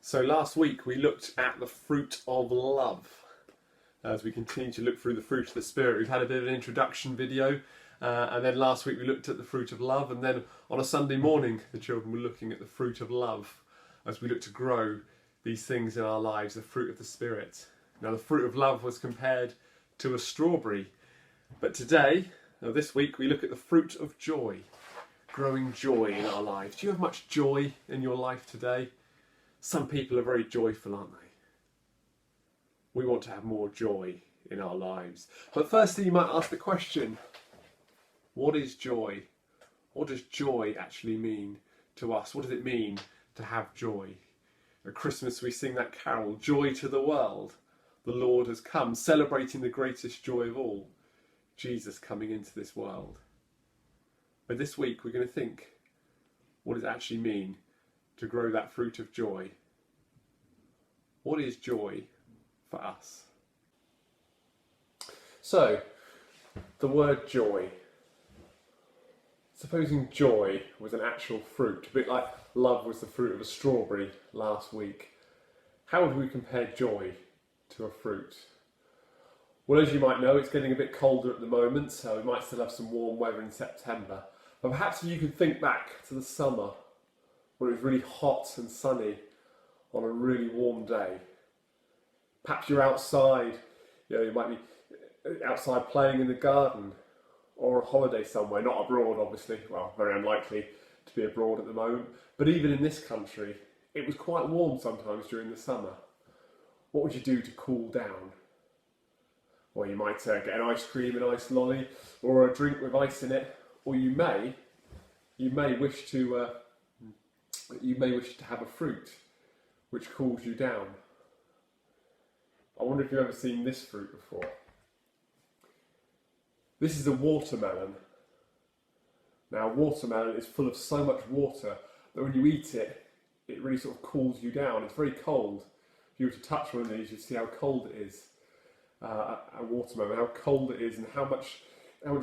So last week we looked at the fruit of love. As we continue to look through the fruit of the Spirit, we've had a bit of an introduction video, and then last week we looked at the fruit of love, and then on a Sunday morning the children were looking at the fruit of love as we look to grow these things in our lives, the fruit of the Spirit. Now the fruit of love was compared to a strawberry, but today, this week, we look at the fruit of joy, growing joy in our lives. Do you have much joy in your life today? Some people are very joyful, aren't they? We want to have more joy in our lives. But firstly, you might ask the question, what is joy? What does joy actually mean to us? What does it mean to have joy? At Christmas we sing that carol, Joy to the World. The Lord has come, celebrating the greatest joy of all, Jesus coming into this world. But this week we're going to think, what does it actually mean to grow that fruit of joy? What is joy for us? So, the word joy. Supposing joy was an actual fruit, a bit like love was the fruit of a strawberry last week, how would we compare joy to a fruit? Well, as you might know, it's getting a bit colder at the moment, so we might still have some warm weather in September. But perhaps if you could think back to the summer, when it was really hot and sunny on a really warm day. Perhaps you're outside, you might be outside playing in the garden, or on holiday somewhere, not abroad obviously, well, very unlikely to be abroad at the moment, but even in this country, it was quite warm sometimes during the summer. What would you do to cool down? Well, you might get an ice cream, an ice lolly, or a drink with ice in it, or you may wish to have a fruit which cools you down. I wonder if you've ever seen this fruit before. This is a watermelon. Now, watermelon is full of so much water that when you eat it, it really sort of cools you down. It's very cold. If you were to touch one of these, you'd see how cold it is. A watermelon, how cold it is, and how much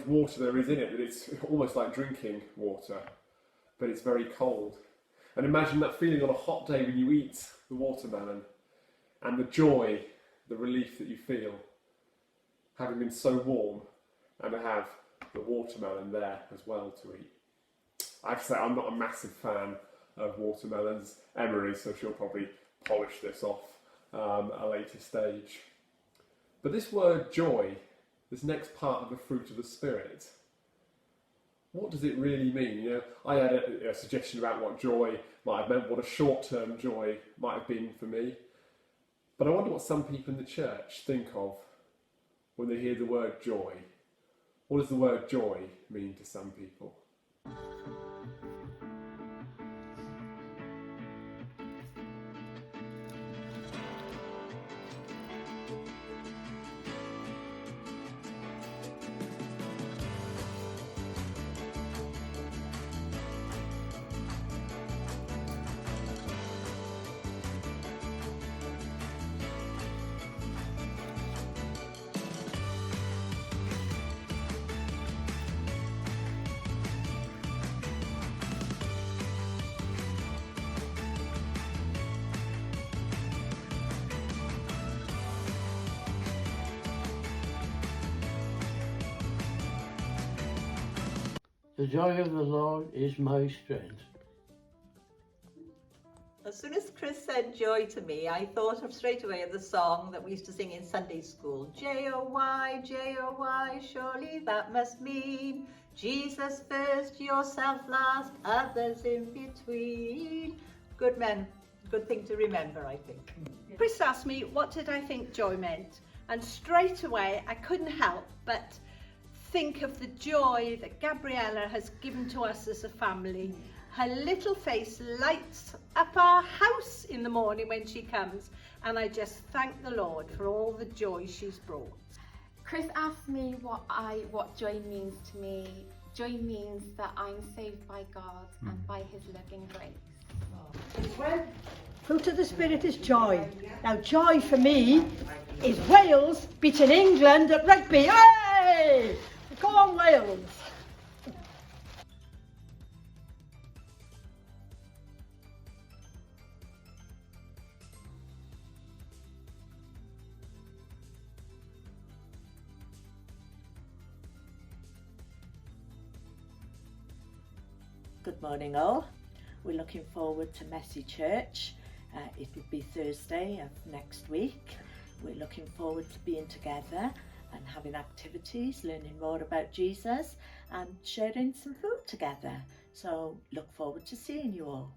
water there is in it, that it's almost like drinking water, but it's very cold. And imagine that feeling on a hot day when you eat the watermelon, and the joy, the relief that you feel, having been so warm, and to have the watermelon there as well to eat. I have to say, I'm not a massive fan of watermelons. Emma is, so she'll probably polish this off at a later stage. But this word joy, this next part of the fruit of the Spirit, what does it really mean? I had a suggestion about what joy might have meant, what a short-term joy might have been for me. But I wonder what some people in the church think of when they hear the word joy. What does the word joy mean to some people? The joy of the Lord is my strength. As soon as Chris said joy to me, I thought of straight away of the song that we used to sing in Sunday school. J-O-Y, J-O-Y, surely that must mean Jesus first, yourself last, others in between. Good thing to remember, I think. Chris asked me what did I think joy meant, and straight away I couldn't help but think of the joy that Gabriella has given to us as a family. Her little face lights up our house in the morning when she comes, and I just thank the Lord for all the joy she's brought. Chris asked me what joy means to me. Joy means that I'm saved by God and by his loving grace. Fruit of the Spirit is joy. Now joy for me is Wales beating England at rugby. Hey! Go on Wales! Good morning all. We're looking forward to Messy Church. It will be Thursday of next week. We're looking forward to being together and having activities, learning more about Jesus and sharing some food together. So look forward to seeing you all.